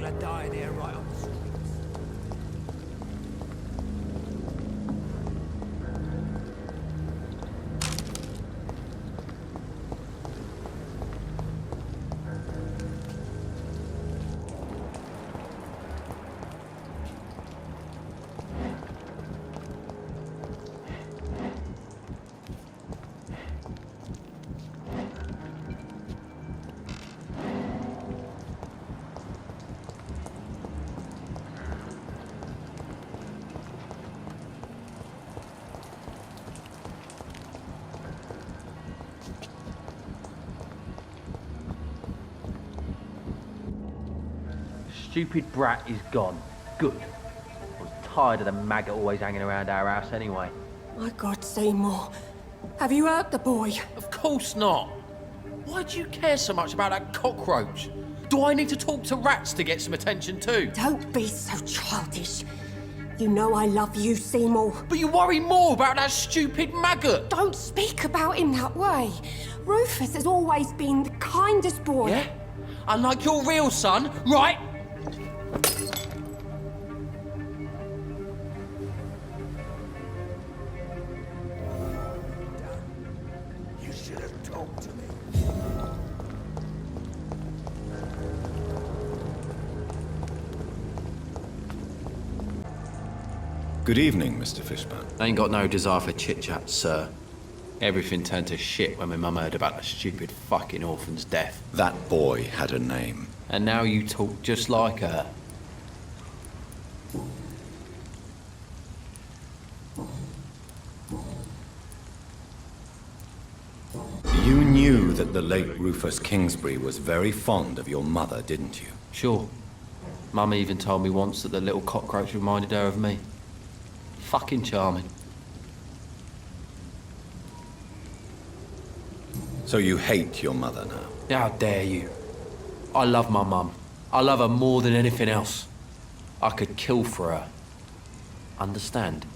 fella dying here right on the street. Stupid brat is gone. Good. I was tired of the maggot always hanging around our house anyway. My God, Seymour. Have you hurt the boy? Of course not. Why do you care so much about that cockroach? Do I need to talk to rats to get some attention too? Don't be so childish. You know I love you, Seymour. But you worry more about that stupid maggot. Don't speak about him that way. Rufus has always been the kindest boy. Yeah? Unlike your real son, right? You should have talked to me. Good evening, Mr. Fishburne. I ain't got no desire for chit-chat, sir. Everything turned to shit when my mum heard about the stupid fucking orphan's death. That boy had a name. And now you talk just like her. You knew that the late Rufus Kingsbury was very fond of your mother, didn't you? Sure. Mum even told me once that the little cockroach reminded her of me. Fucking charming. So you hate your mother now? How dare you? I love my mum. I love her more than anything else. I could kill for her. Understand?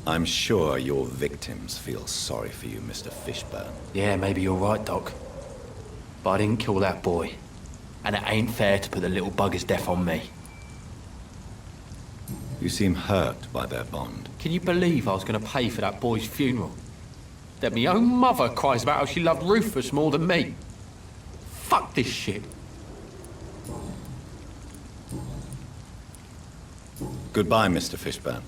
I'm sure your victims feel sorry for you, Mr. Fishburne. Yeah, maybe you're right, Doc. But I didn't kill that boy. And it ain't fair to put the little bugger's death on me. You seem hurt by their bond. Can you believe I was going to pay for that boy's funeral? That my own mother cries about how she loved Rufus more than me. Fuck this shit. Goodbye, Mr. Fishburne.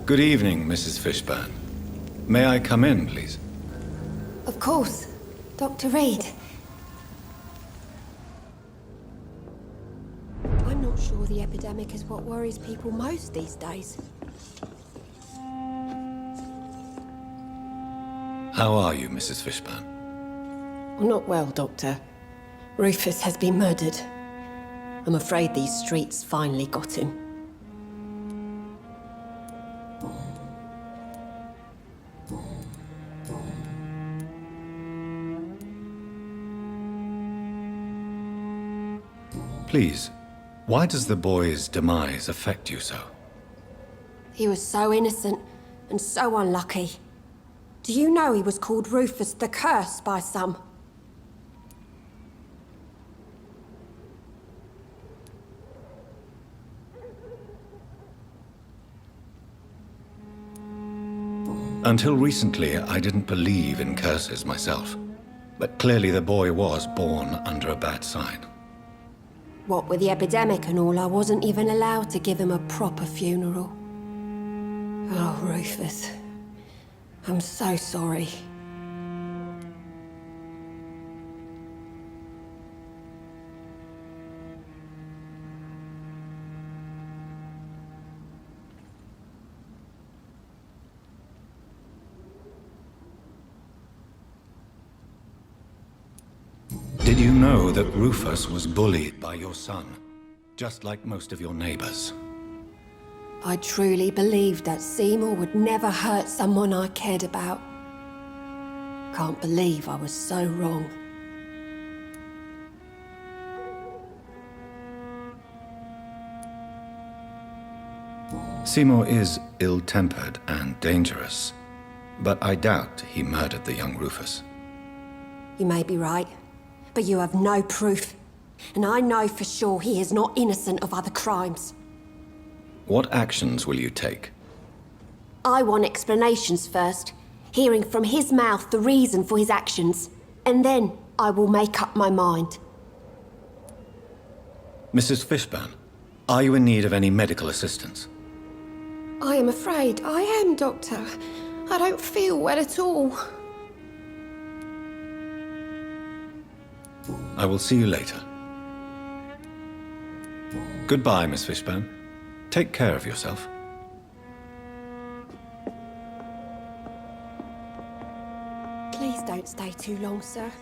Good evening, Mrs. Fishburne. May I come in, please? Of course. Dr. Reed. I'm not sure the epidemic is what worries people most these days. How are you, Mrs. Fishburne? Well, not well, Doctor. Rufus has been murdered. I'm afraid these streets finally got him. Please, why does the boy's demise affect you so? He was so innocent and so unlucky. Do you know he was called Rufus the Curse by some? Until recently, I didn't believe in curses myself. But clearly the boy was born under a bad sign. What with the epidemic and all, I wasn't even allowed to give him a proper funeral. Oh, Rufus. I'm so sorry. Did you know that Rufus was bullied by your son? Just like most of your neighbors. I truly believed that Seymour would never hurt someone I cared about. Can't believe I was so wrong. Seymour is ill-tempered and dangerous, but I doubt he murdered the young Rufus. You may be right, but you have no proof. And I know for sure he is not innocent of other crimes. What actions will you take? I want explanations first, hearing from his mouth the reason for his actions, and then I will make up my mind. Mrs. Fishburne, are you in need of any medical assistance? I am afraid I am, Doctor. I don't feel well at all. I will see you later. Goodbye, Miss Fishburne. Take care of yourself. Please don't stay too long, sir.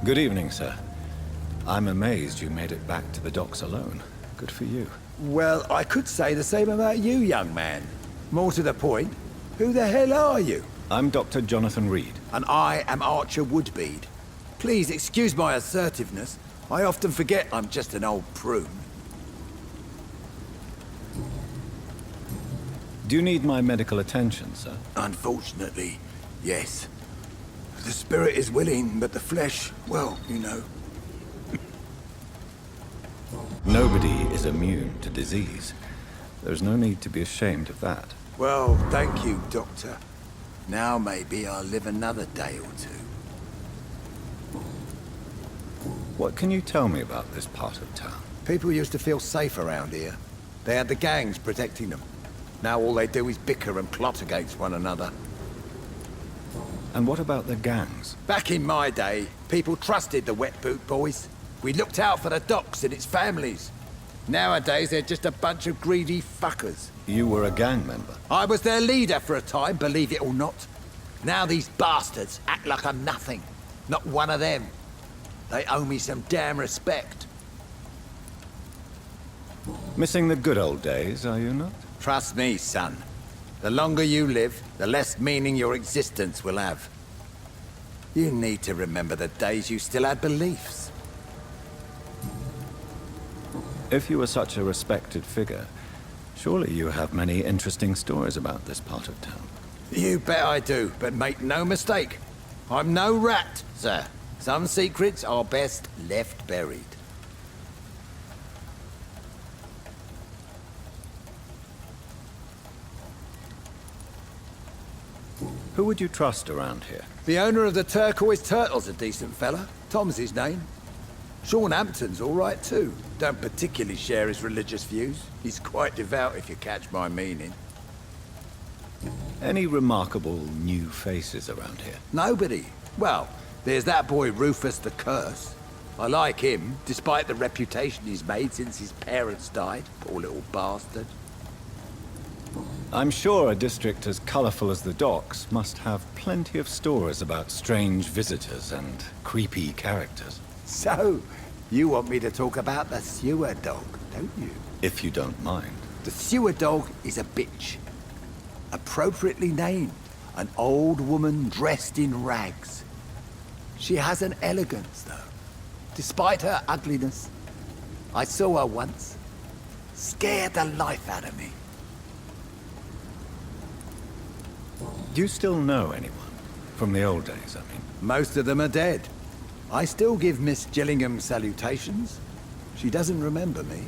Good evening, sir. I'm amazed you made it back to the docks alone. Good for you. Well, I could say the same about you, young man. More to the point, who the hell are you? I'm Dr. Jonathan Reed. And I am Archer Woodbead. Please excuse my assertiveness. I often forget I'm just an old prune. Do you need my medical attention, sir? Unfortunately, yes. The spirit is willing, but the flesh, well, you know. Nobody is immune to disease. There's no need to be ashamed of that. Well, thank you, Doctor. Now maybe I'll live another day or two. What can you tell me about this part of town? People used to feel safe around here. They had the gangs protecting them. Now all they do is bicker and plot against one another. And what about the gangs? Back in my day, people trusted the Wet Boot Boys. We looked out for the docks and its families. Nowadays, they're just a bunch of greedy fuckers. You were a gang member. I was their leader for a time, believe it or not. Now these bastards act like I'm nothing. Not one of them. They owe me some damn respect. Missing the good old days, are you not? Trust me, son. The longer you live, the less meaning your existence will have. You need to remember the days you still had beliefs. If you were such a respected figure, surely you have many interesting stories about this part of town. You bet I do, but make no mistake. I'm no rat, sir. Some secrets are best left buried. Who would you trust around here? The owner of the Turquoise Turtle's a decent fella. Tom's his name. Sean Hampton's all right too. Don't particularly share his religious views. He's quite devout if you catch my meaning. Any remarkable new faces around here? Nobody. Well, there's that boy Rufus the Curse. I like him, despite the reputation he's made since his parents died. Poor little bastard. I'm sure a district as colorful as the docks must have plenty of stories about strange visitors and creepy characters. So, you want me to talk about the sewer dog, don't you? If you don't mind. The sewer dog is a bitch. Appropriately named. An old woman dressed in rags. She has an elegance, though. Despite her ugliness. I saw her once. Scared the life out of me. Do you still know anyone? From the old days, I mean. Most of them are dead. I still give Miss Gillingham salutations. She doesn't remember me.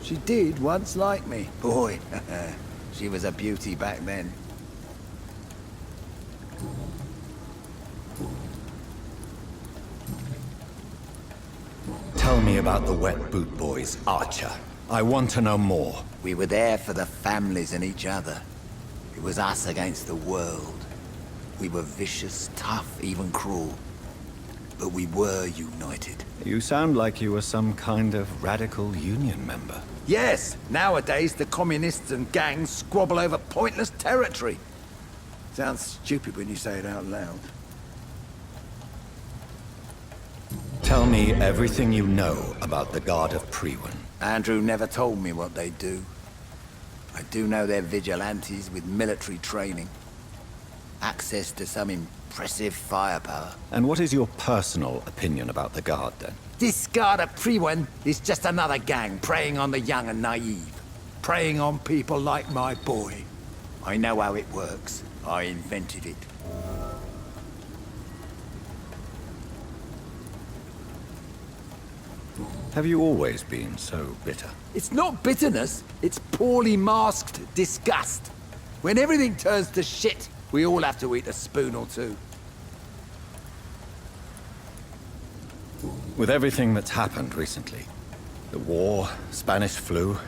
She did once like me. Boy, she was a beauty back then. Tell me about the Wet Boot Boys, Archer. I want to know more. We were there for the families and each other. It was us against the world. We were vicious, tough, even cruel. But we were united. You sound like you were some kind of radical union member. Yes, nowadays the communists and gangs squabble over pointless territory. Sounds stupid when you say it out loud. Tell me everything you know about the Guard of Priwen. Andrew never told me what they do. I do know they're vigilantes with military training. Access to some impressive firepower. And what is your personal opinion about the Guard, then? This Guard of Priwen is just another gang preying on the young and naive. Preying on people like my boy. I know how it works. I invented it. Have you always been so bitter? It's not bitterness, it's poorly masked disgust. When everything turns to shit, we all have to eat a spoon or two. With everything that's happened recently, the war, Spanish flu,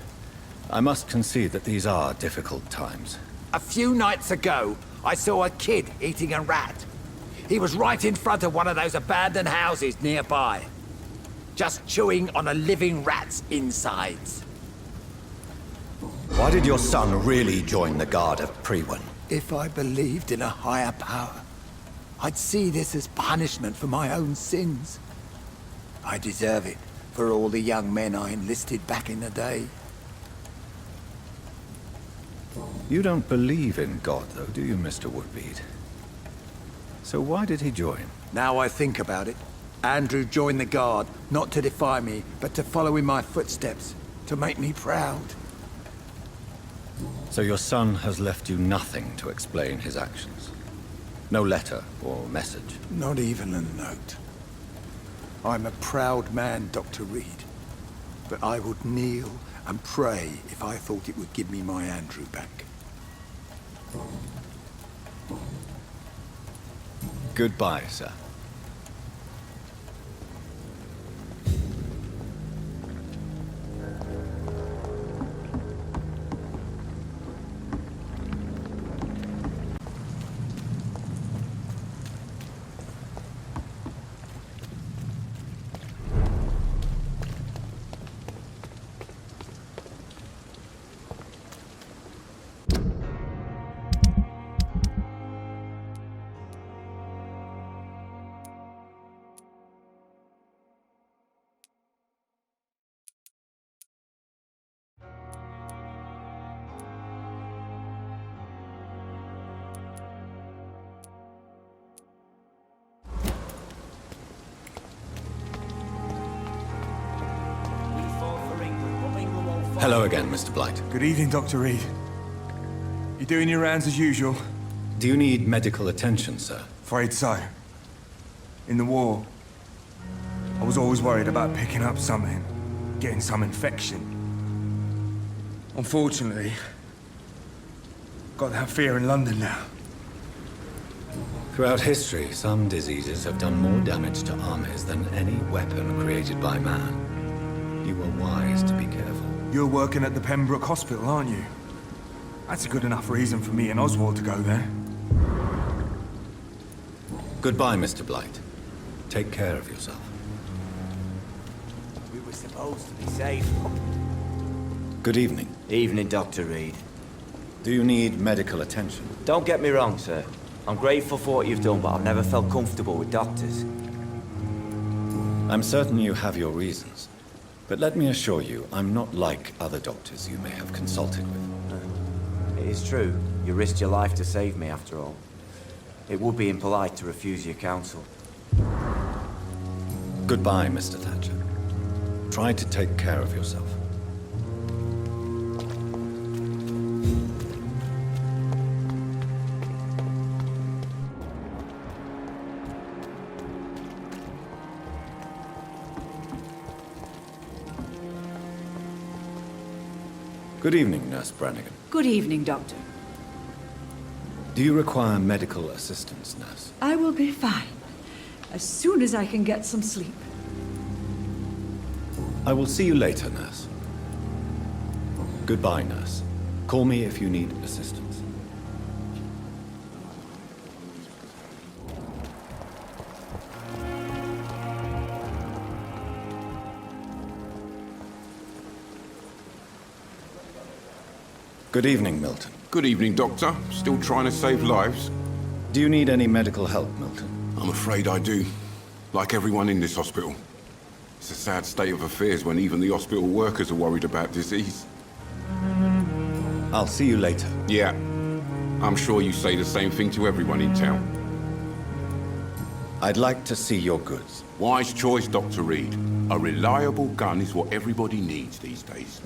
I must concede that these are difficult times. A few nights ago, I saw a kid eating a rat. He was right in front of one of those abandoned houses nearby. Just chewing on a living rat's insides. Why did your son really join the Guard of Priwen? If I believed in a higher power, I'd see this as punishment for my own sins. I deserve it for all the young men I enlisted back in the day. You don't believe in God, though, do you, Mr. Woodbead? So why did he join? Now I think about it, Andrew joined the Guard, not to defy me, but to follow in my footsteps, to make me proud. So your son has left you nothing to explain his actions? No letter or message? Not even a note. I'm a proud man, Dr. Reed, but I would kneel and pray if I thought it would give me my Andrew back. Goodbye, sir. Hello again, Mr. Blight. Good evening, Dr. Reed. You doing your rounds as usual? Do you need medical attention, sir? Afraid so. In the war, I was always worried about picking up something, getting some infection. Unfortunately, got that fear in London now. Throughout history, some diseases have done more damage to armies than any weapon created by man. You were wise to be careful. You're working at the Pembroke Hospital, aren't you? That's a good enough reason for me and Oswald to go there. Goodbye, Mr. Blight. Take care of yourself. We were supposed to be safe. Good evening. Evening, Dr. Reed. Do you need medical attention? Don't get me wrong, sir. I'm grateful for what you've done, but I've never felt comfortable with doctors. I'm certain you have your reasons. But let me assure you, I'm not like other doctors you may have consulted with. It is true. You risked your life to save me, after all. It would be impolite to refuse your counsel. Goodbye, Mr. Thatcher. Try to take care of yourself. Good evening, Nurse Brannigan. Good evening, Doctor. Do you require medical assistance, Nurse? I will be fine, as soon as I can get some sleep. I will see you later, Nurse. Goodbye, Nurse. Call me if you need assistance. Good evening, Milton. Good evening, Doctor. Still trying to save lives? Do you need any medical help, Milton? I'm afraid I do. Like everyone in this hospital. It's a sad state of affairs when even the hospital workers are worried about disease. I'll see you later. Yeah. I'm sure you say the same thing to everyone in town. I'd like to see your goods. Wise choice, Dr. Reed. A reliable gun is what everybody needs these days.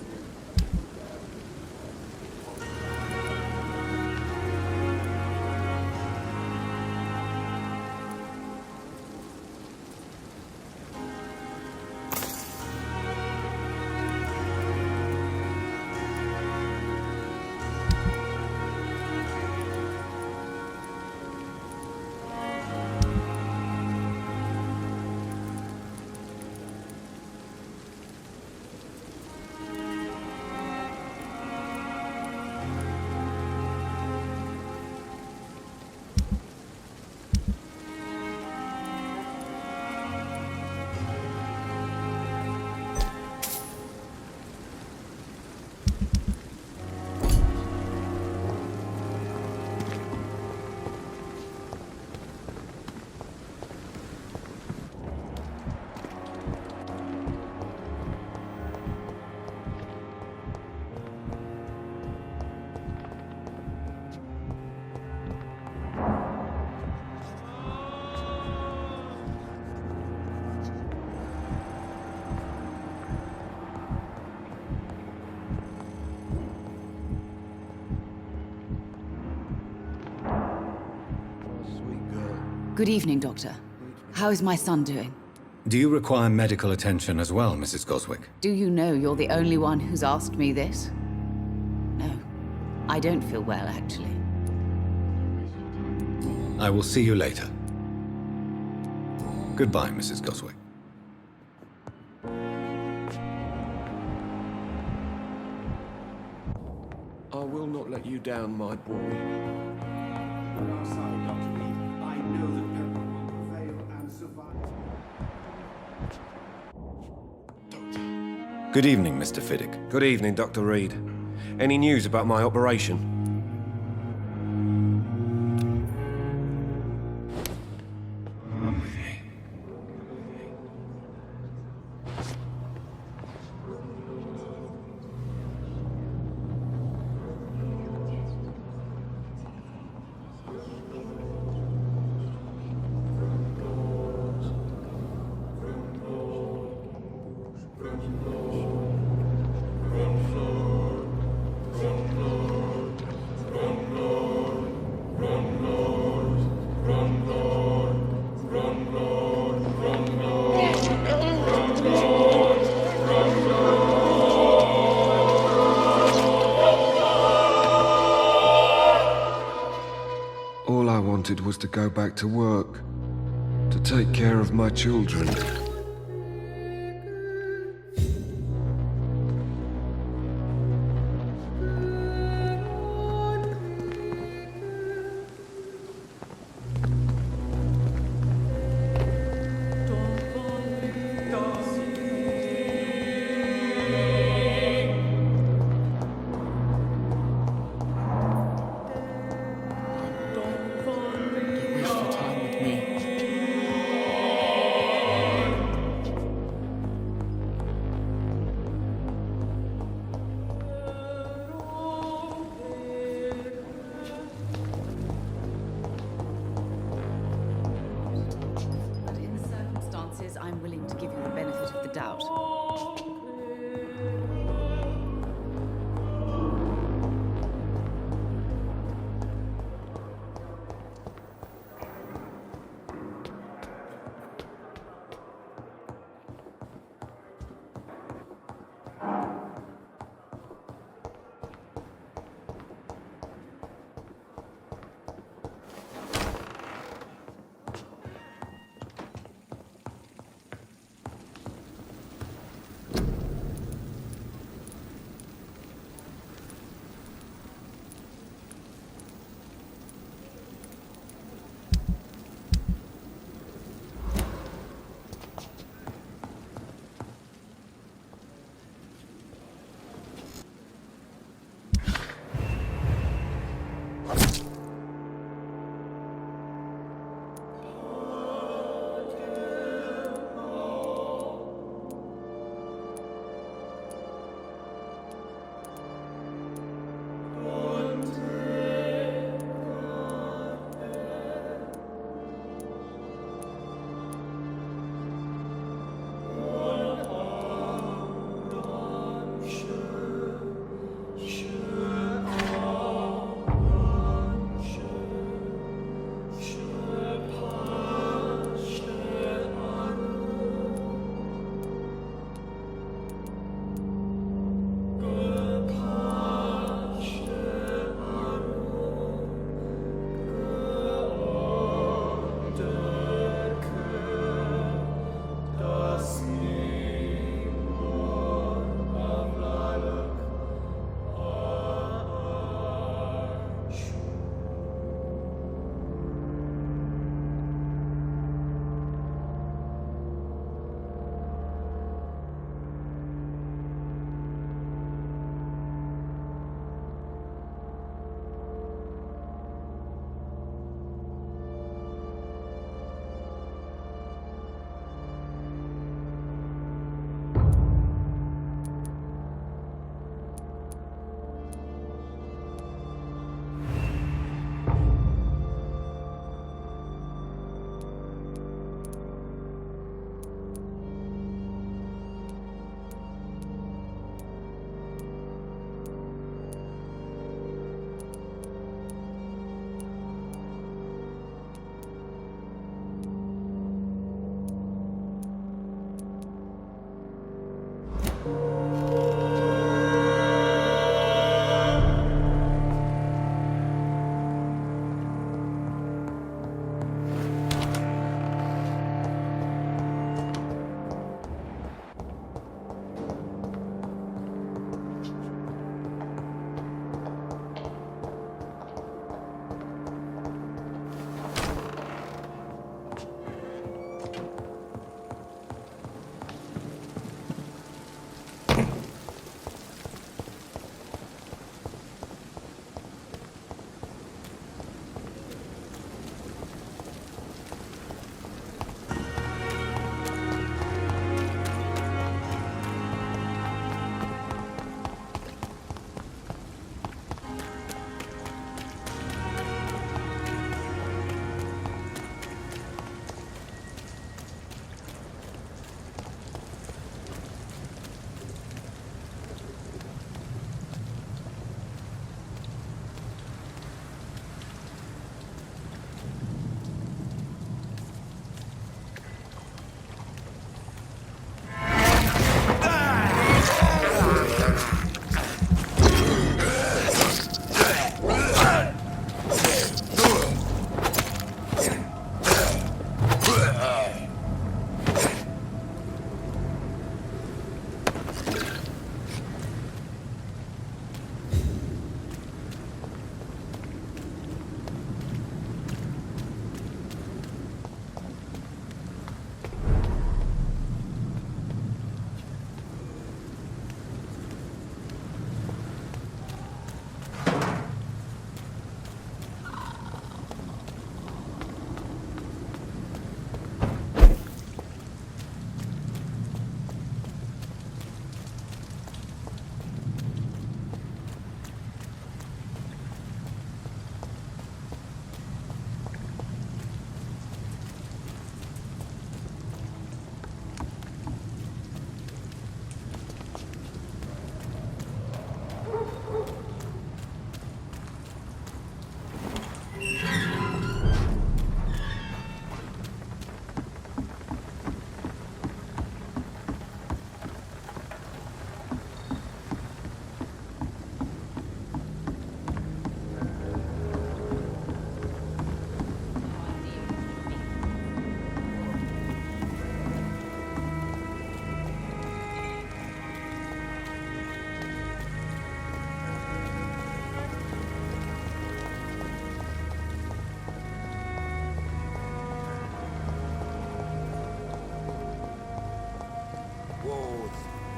Good evening, Doctor. How is my son doing? Do you require medical attention as well, Mrs. Goswick? Do you know you're the only one who's asked me this? No. I don't feel well, actually. I will see you later. Goodbye, Mrs. Goswick. I will not let you down, my boy. Good evening, Mr. Fiddick. Good evening, Dr. Reed. Any news about my operation? All I wanted was to go back to work, to take care of my children.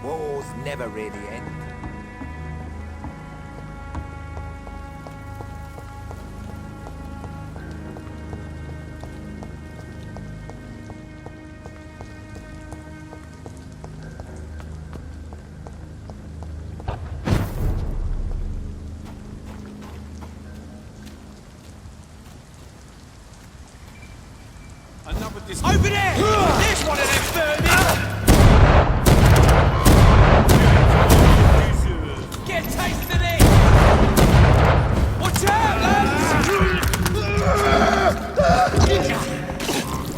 Wars never really end. Over there! There's one of them burning! Get a taste of this! Watch out, lads!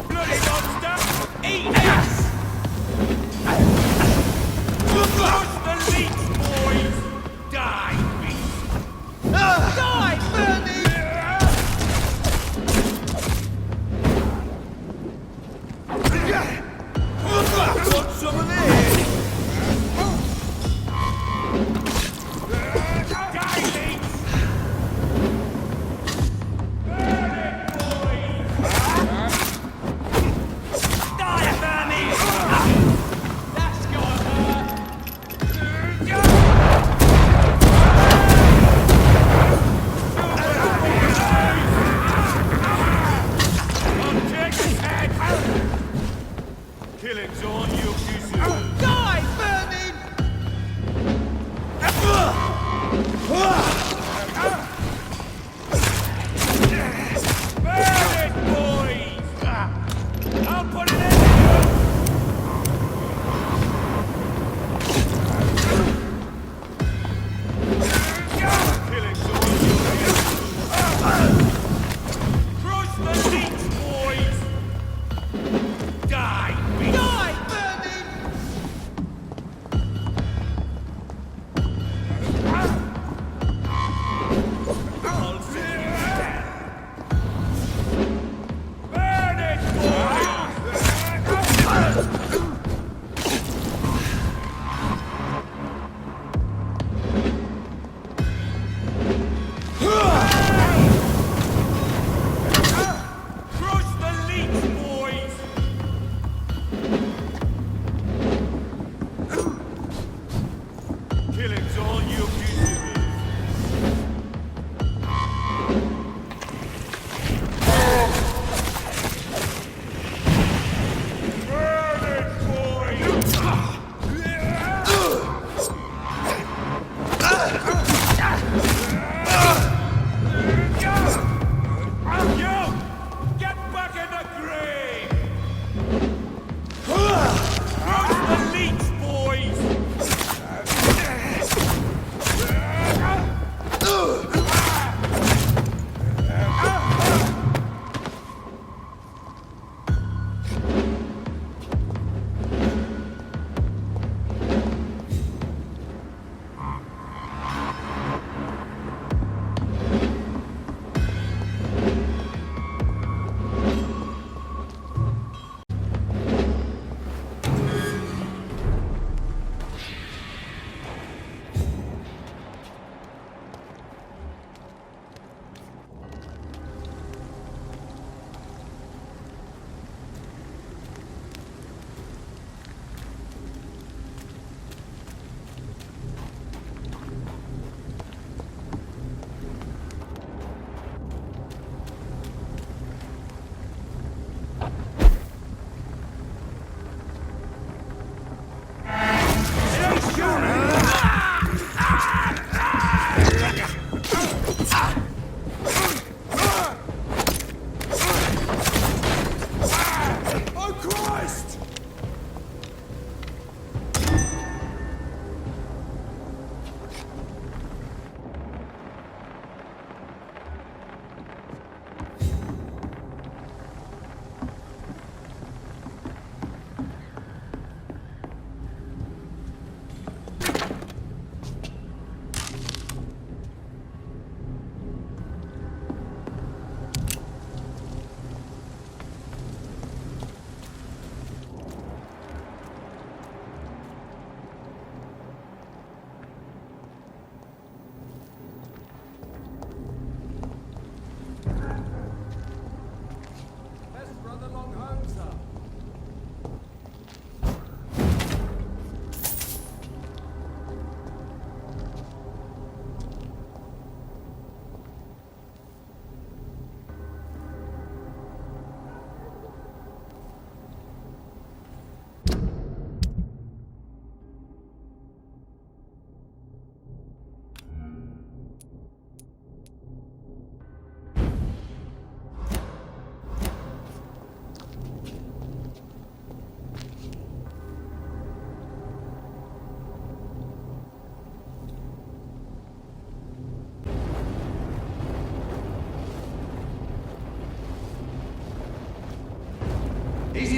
Bloody monster! Eat this! Watch the leech, boys! Die, beast! Die, Bernie!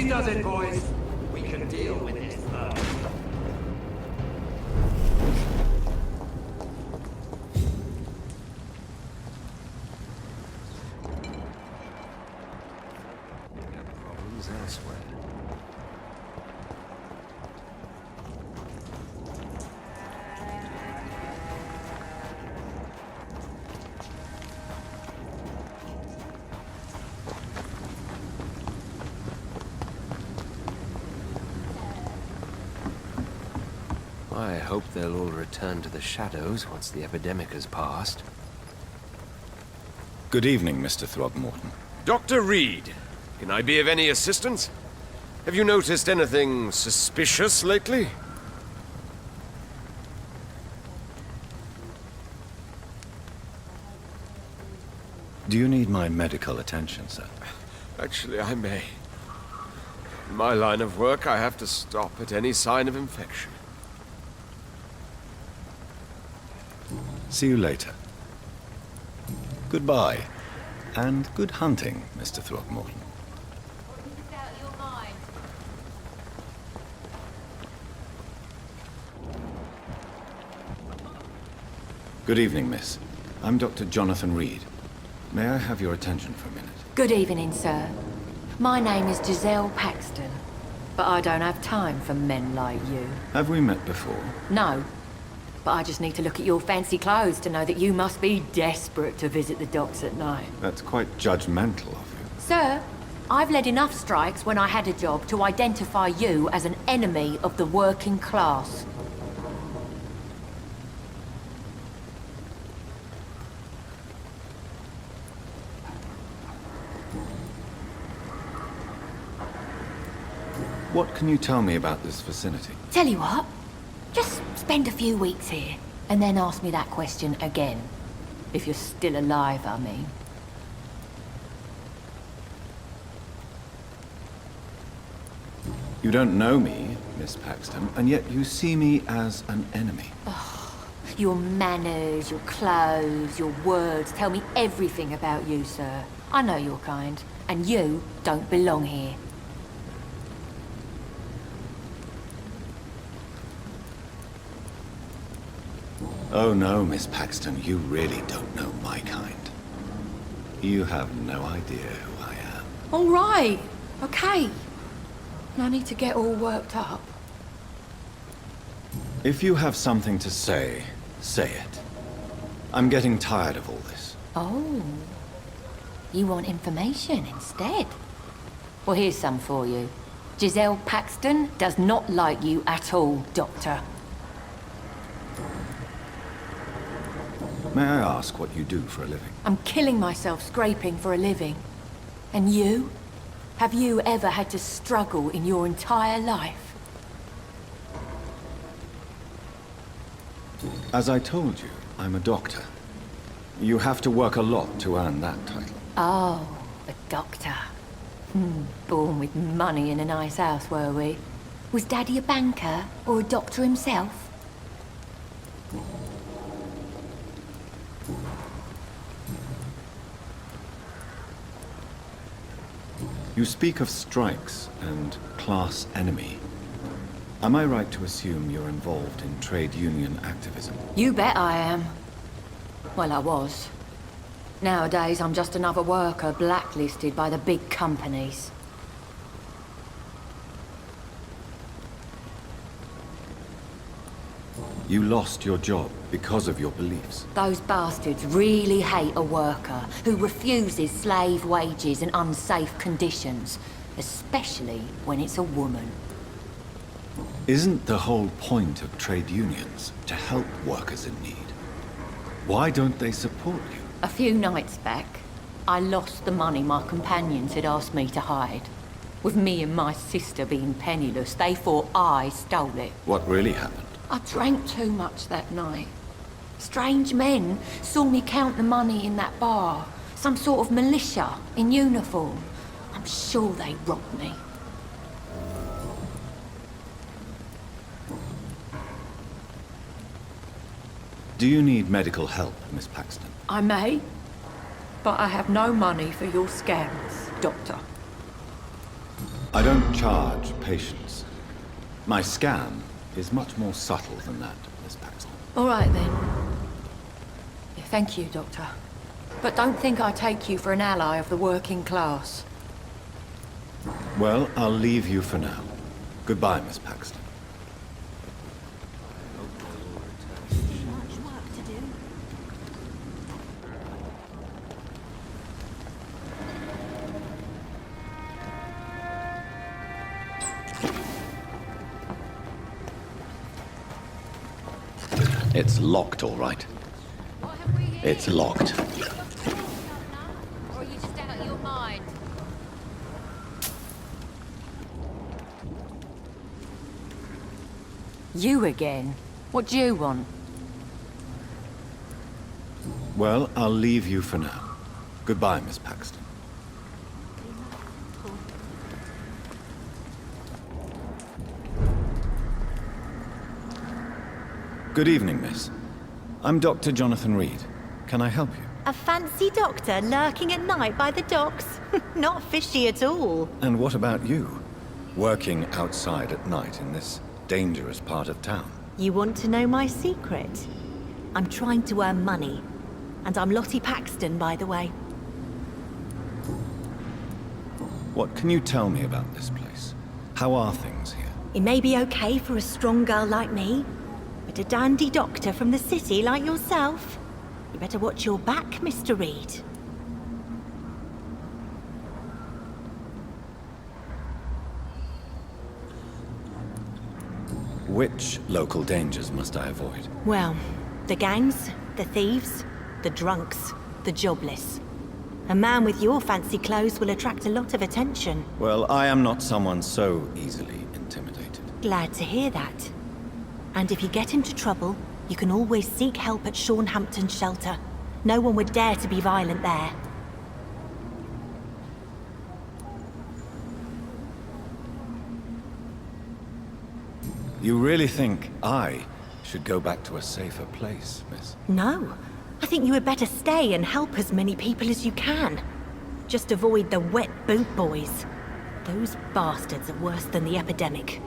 Easy does it, boys. We can deal with this first. Problems elsewhere. I hope they'll all return to the shadows once the epidemic has passed. Good evening, Mr. Throgmorton. Dr. Reed, can I be of any assistance? Have you noticed anything suspicious lately? Do you need my medical attention, sir? Actually, I may. In my line of work, I have to stop at any sign of infection. See you later. Goodbye. And good hunting, Mr. Throgmorton. Good evening, miss. I'm Dr. Jonathan Reed. May I have your attention for a minute? Good evening, sir. My name is Giselle Paxton, but I don't have time for men like you. Have we met before? No, but I just need to look at your fancy clothes to know that you must be desperate to visit the docks at night. That's quite judgmental of you. Sir, I've led enough strikes when I had a job to identify you as an enemy of the working class. What can you tell me about this vicinity? Tell you what, just spend a few weeks here, and then ask me that question again. If you're still alive, I mean. You don't know me, Miss Paxton, and yet you see me as an enemy. Your manners, your clothes, your words tell me everything about you, sir. I know your kind, and you don't belong here. Oh no, Miss Paxton, you really don't know my kind. You have no idea who I am. All right, okay. No need to get all worked up. If you have something to say, say it. I'm getting tired of all this. Oh, you want information instead? Well, here's some for you. Giselle Paxton does not like you at all, Doctor. May I ask what you do for a living? I'm killing myself scraping for a living. And you? Have you ever had to struggle in your entire life? As I told you, I'm a doctor. You have to work a lot to earn that title. Oh, a doctor. Born with money in a nice house, were we? Was Daddy a banker or a doctor himself? You speak of strikes and class enemy. Am I right to assume you're involved in trade union activism? You bet I am. Well, I was. Nowadays, I'm just another worker blacklisted by the big companies. You lost your job because of your beliefs. Those bastards really hate a worker who refuses slave wages and unsafe conditions, especially when it's a woman. Isn't the whole point of trade unions to help workers in need? Why don't they support you? A few nights back, I lost the money my companions had asked me to hide. With me and my sister being penniless, they thought I stole it. What really happened? I drank too much that night. Strange men saw me count the money in that bar. Some sort of militia in uniform. I'm sure they robbed me. Do you need medical help, Miss Paxton? I may, but I have no money for your scams, Doctor. I don't charge patients. My scam is much more subtle than that, Miss Paxton. All right, then. Yeah, thank you, Doctor. But don't think I take you for an ally of the working class. Well, I'll leave you for now. Goodbye, Miss Paxton. It's locked, all right. It's locked. Or are you just out of your mind? You again? What do you want? Well, I'll leave you for now. Goodbye, Miss Paxton. Good evening, miss. I'm Dr. Jonathan Reed. Can I help you? A fancy doctor lurking at night by the docks? Not fishy at all. And what about you? Working outside at night in this dangerous part of town? You want to know my secret? I'm trying to earn money. And I'm Lottie Paxton, by the way. What can you tell me about this place? How are things here? It may be okay for a strong girl like me, but a dandy doctor from the city like yourself, you better watch your back, Mr. Reed. Which local dangers must I avoid? Well, the gangs, the thieves, the drunks, the jobless. A man with your fancy clothes will attract a lot of attention. Well, I am not someone so easily intimidated. Glad to hear that. And if you get into trouble, you can always seek help at Shaunhampton Shelter. No one would dare to be violent there. You really think I should go back to a safer place, miss? No. I think you had better stay and help as many people as you can. Just avoid the wet boot boys. Those bastards are worse than the epidemic.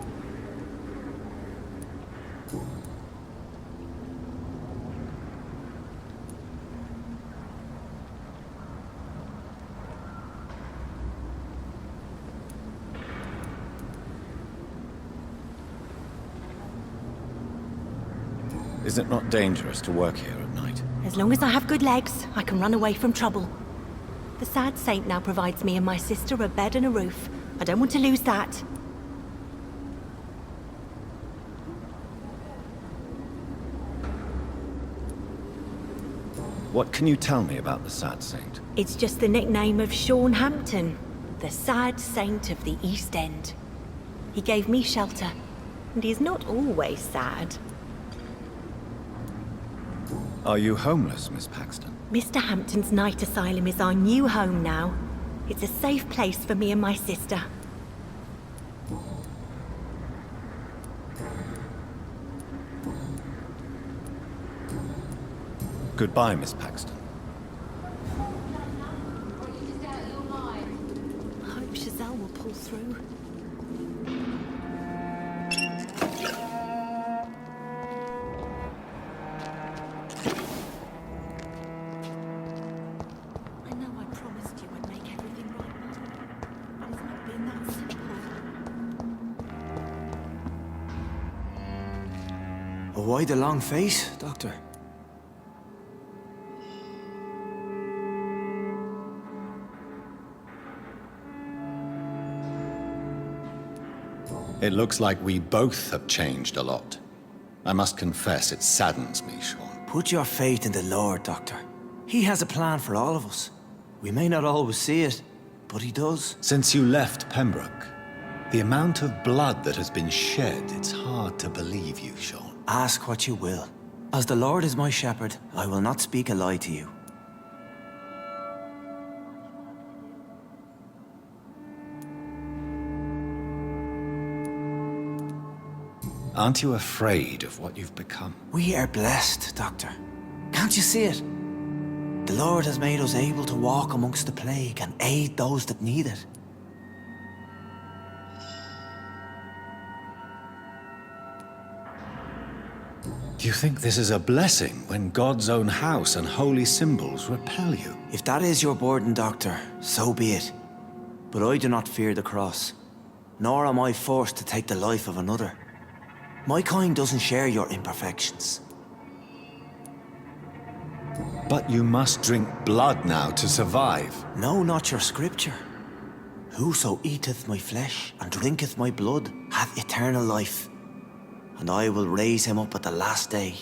Is it not dangerous to work here at night? As long as I have good legs, I can run away from trouble. The sad saint now provides me and my sister a bed and a roof. I don't want to lose that. What can you tell me about the Sad Saint? It's just the nickname of Shaunhampton, the sad saint of the East End. He gave me shelter, and he's not always sad. Are you homeless, Miss Paxton? Mr. Hampton's night asylum is our new home now. It's a safe place for me and my sister. Goodbye, Miss Paxton. I hope Giselle will pull through. Why the long face, Doctor? It looks like we both have changed a lot. I must confess, it saddens me, Sean. Put your faith in the Lord, Doctor. He has a plan for all of us. We may not always see it, but he does. Since you left Pembroke, the amount of blood that has been shed, it's hard to believe you, Sean. Ask what you will. As the Lord is my shepherd, I will not speak a lie to you. Aren't you afraid of what you've become? We are blessed, Doctor. Can't you see it? The Lord has made us able to walk amongst the plague and aid those that need it. Do you think this is a blessing when God's own house and holy symbols repel you? If that is your burden, Doctor, so be it. But I do not fear the cross, nor am I forced to take the life of another. My kind doesn't share your imperfections. But you must drink blood now to survive. No, not your scripture. Whoso eateth my flesh and drinketh my blood hath eternal life, and I will raise him up at the last day.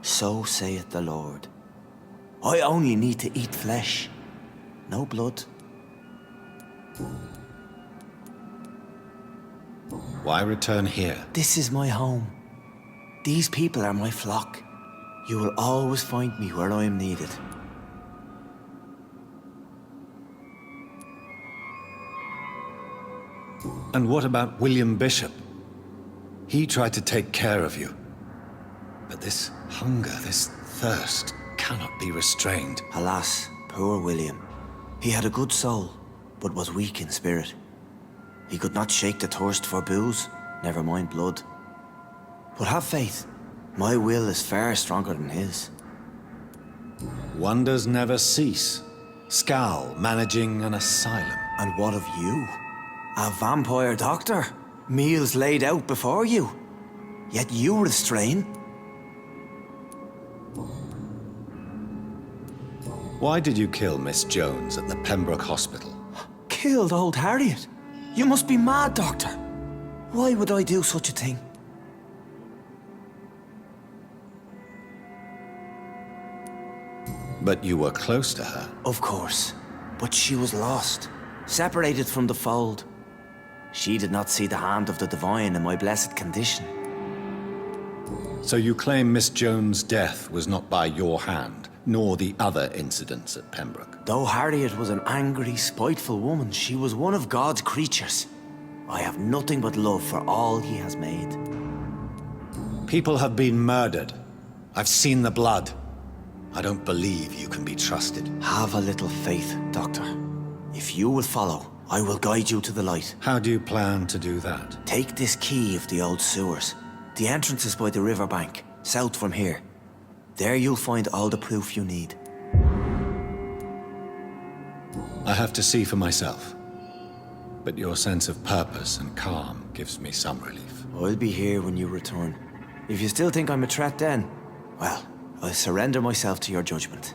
So saith the Lord. I only need to eat flesh, no blood. Why return here? This is my home. These people are my flock. You will always find me where I am needed. And what about William Bishop? He tried to take care of you. But this hunger, this thirst, cannot be restrained. Alas, poor William. He had a good soul, but was weak in spirit. He could not shake the thirst for booze, never mind blood. But have faith. My will is far stronger than his. Wonders never cease. Scal managing an asylum. And what of you? A vampire doctor? Meals laid out before you. Yet you restrain. Why did you kill Miss Jones at the Pembroke Hospital? Killed old Harriet? You must be mad, Doctor. Why would I do such a thing? But you were close to her. Of course. But she was lost. Separated from the fold. She did not see the hand of the divine in my blessed condition. So you claim Miss Jones' death was not by your hand, nor the other incidents at Pembroke? Though Harriet was an angry, spiteful woman, she was one of God's creatures. I have nothing but love for all he has made. People have been murdered. I've seen the blood. I don't believe you can be trusted. Have a little faith, Doctor. If you will follow, I will guide you to the light. How do you plan to do that? Take this key of the old sewers. The entrance is by the riverbank, south from here. There you'll find all the proof you need. I have to see for myself. But your sense of purpose and calm gives me some relief. I'll be here when you return. If you still think I'm a threat then, well, I'll surrender myself to your judgment.